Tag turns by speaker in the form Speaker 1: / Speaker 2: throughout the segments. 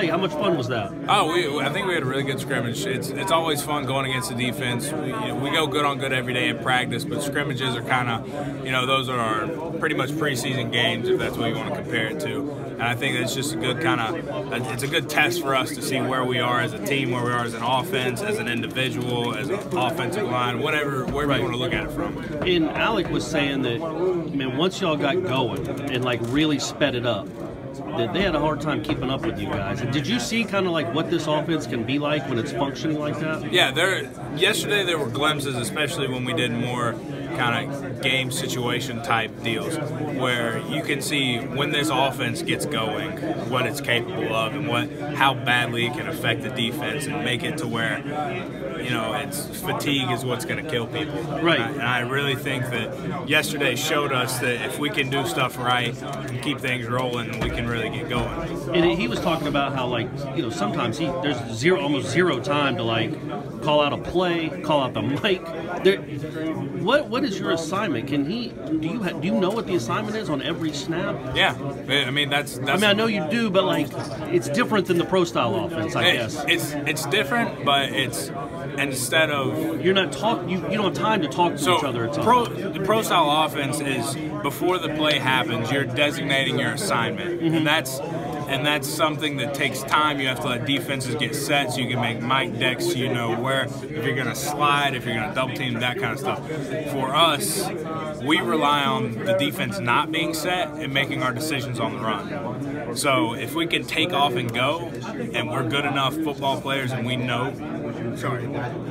Speaker 1: like? How much fun was that?
Speaker 2: Oh, I think we had a really good scrimmage. It's always fun going against the defense. We go good on good every day in practice, but scrimmages are kind of, those are our pretty much preseason games, if that's what you want to compare it to. And I think it's just a good it's a good test for us to see where we are as a team, where we are as an offense, as an individual, as an offensive line, wherever you want to look at it from.
Speaker 1: And Alec was saying that, man, once y'all got going and like really sped it up, that they had a hard time keeping up with you guys. And did you see kind of like what this offense can be like when it's functioning like that?
Speaker 2: Yeah, yesterday there were glimpses, especially when we did more kind of game situation type deals, where you can see when this offense gets going what it's capable of and how badly it can affect the defense and make it to where it's fatigue is what's going to kill people.
Speaker 1: Right.
Speaker 2: And I really think that yesterday showed us that if we can do stuff right and keep things rolling, we can really get going.
Speaker 1: And he was talking about how, like, sometimes there's almost zero time to like call out a play, call out the mic. What is your assignment? Do you know what the assignment is on every snap?
Speaker 2: Yeah, I mean that's.
Speaker 1: I know you do, but like it's different than the pro style offense, I guess.
Speaker 2: It's different, but it's instead of
Speaker 1: you don't have time to talk to each other.
Speaker 2: The pro style offense is before the play happens, you're designating your assignment, and that's something that takes time. You have to let defenses get set so you can make mic decks, so you know where, if you're going to slide, if you're going to double team, that kind of stuff. For us, we rely on the defense not being set and making our decisions on the run. So if we can take off and go, and we're good enough football players and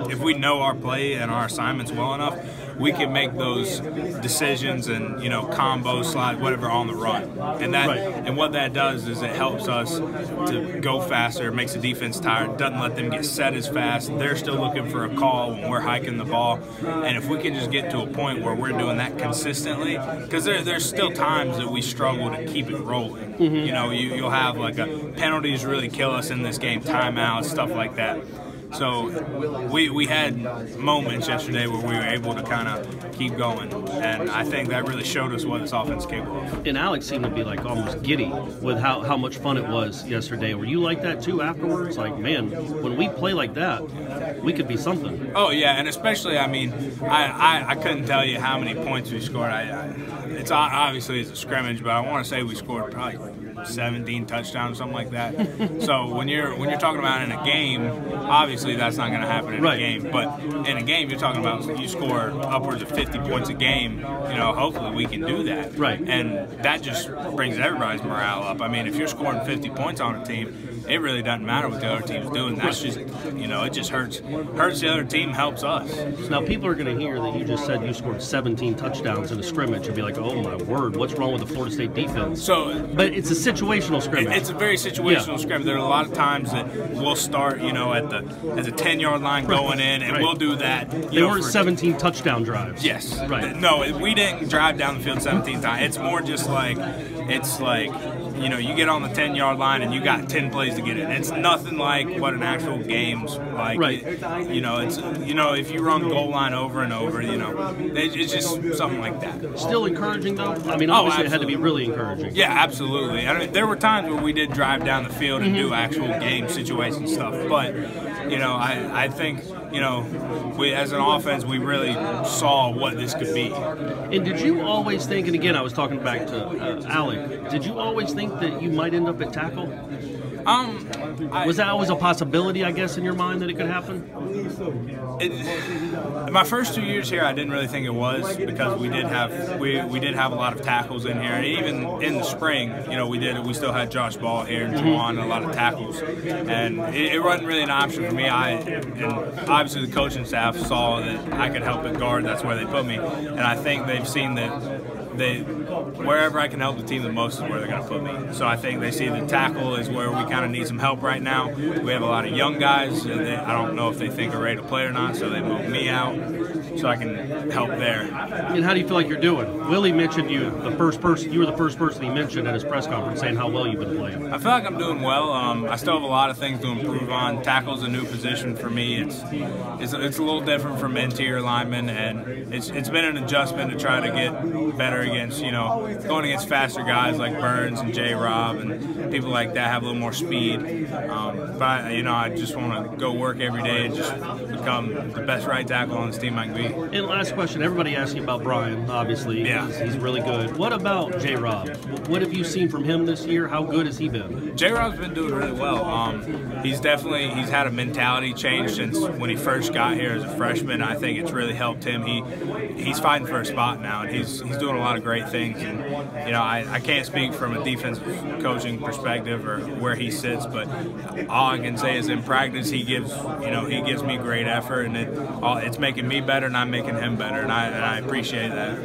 Speaker 2: if we know our play and our assignments well enough, we can make those decisions and combo slide whatever on the run, and what that does is it helps us to go faster. It makes the defense tired, doesn't let them get set as fast. They're still looking for a call when we're hiking the ball, and if we can just get to a point where we're doing that consistently, because there's still times that we struggle to keep it rolling. You'll have like penalties really kill us in this game, timeouts, stuff like that. So we had moments yesterday where we were able to kind of keep going, and I think that really showed us what this offense is capable of.
Speaker 1: And Alex seemed to be like almost giddy with how much fun it was yesterday. Were you like that too afterwards? Like, man, when we play like that, we could be something.
Speaker 2: Oh yeah, and especially, I mean, I couldn't tell you how many points we scored. It's obviously it's a scrimmage, but I want to say we scored probably 17 touchdowns, something like that. So when you're talking about in a game, obviously that's not going to happen in a game. But in a game, you're talking about you score upwards of 50 points a game. Hopefully we can do that.
Speaker 1: Right.
Speaker 2: And that just brings everybody's morale up. I mean, if you're scoring 50 points on a team, it really doesn't matter what the other team's doing. That's just, it just hurts the other team, helps us.
Speaker 1: Now people are going to hear that you just said you scored 17 touchdowns in a scrimmage and be like, oh my word, what's wrong with the Florida State defense? But it's a situational scrimmage.
Speaker 2: It's a very situational scrimmage. There are a lot of times that we'll start, at the 10-yard line going in, and we'll do that.
Speaker 1: They weren't 17 touchdown drives.
Speaker 2: Yes.
Speaker 1: Right.
Speaker 2: No, we didn't drive down the field 17 times. It's more just like, you get on the 10-yard line and you got 10 plays to get in. It's nothing like what an actual game's like.
Speaker 1: Right.
Speaker 2: It's if you run goal line over and over, it's just something like that.
Speaker 1: Still encouraging though. I mean, obviously it had to be really encouring.
Speaker 2: Yeah, absolutely. I mean, there were times where we did drive down the field and do actual game situation stuff, but I think we as an offense we really saw what this could be.
Speaker 1: And did you always think? And again, I was talking back to Alec. Did you always think that you might end up at tackle? Was that always a possibility, I guess, in your mind that it could happen?
Speaker 2: My first 2 years here, I didn't really think it was, because we did have a lot of tackles in here, and even in the spring, we still had Josh Ball here and Juwan, a lot of tackles, and it wasn't really an option for me. And obviously the coaching staff saw that I could help at guard. That's where they put me, and I think they've seen that. Wherever I can help the team the most is where they're going to put me. So I think they see the tackle is where we kind of need some help right now. We have a lot of young guys, and I don't know if they think are ready to play or not, so they moved me out. so I can help there.
Speaker 1: And how do you feel like you're doing? Willie mentioned you you were the first person he mentioned at his press conference saying how well you've been playing.
Speaker 2: I feel like I'm doing well. I still have a lot of things to improve on. Tackle's a new position for me. It's a little different from interior lineman, and it's been an adjustment to try to get better against, going against faster guys like Burns and J-Rob and people like that, have a little more speed. But I just want to go work every day and just become the best right tackle on this team I can be.
Speaker 1: And last question, everybody asks you about Brian, obviously.
Speaker 2: Yeah.
Speaker 1: He's really good. What about J-Rob? What have you seen from him this year? How good has he been?
Speaker 2: J-Rob's been doing really well. He's had a mentality change since when he first got here as a freshman. I think it's really helped him. He's fighting for a spot now, and he's doing a lot of great things. And I can't speak from a defensive coaching perspective or where he sits, but all I can say is in practice he gives me great effort, and it's making me better, and I'm making him better, and I appreciate that.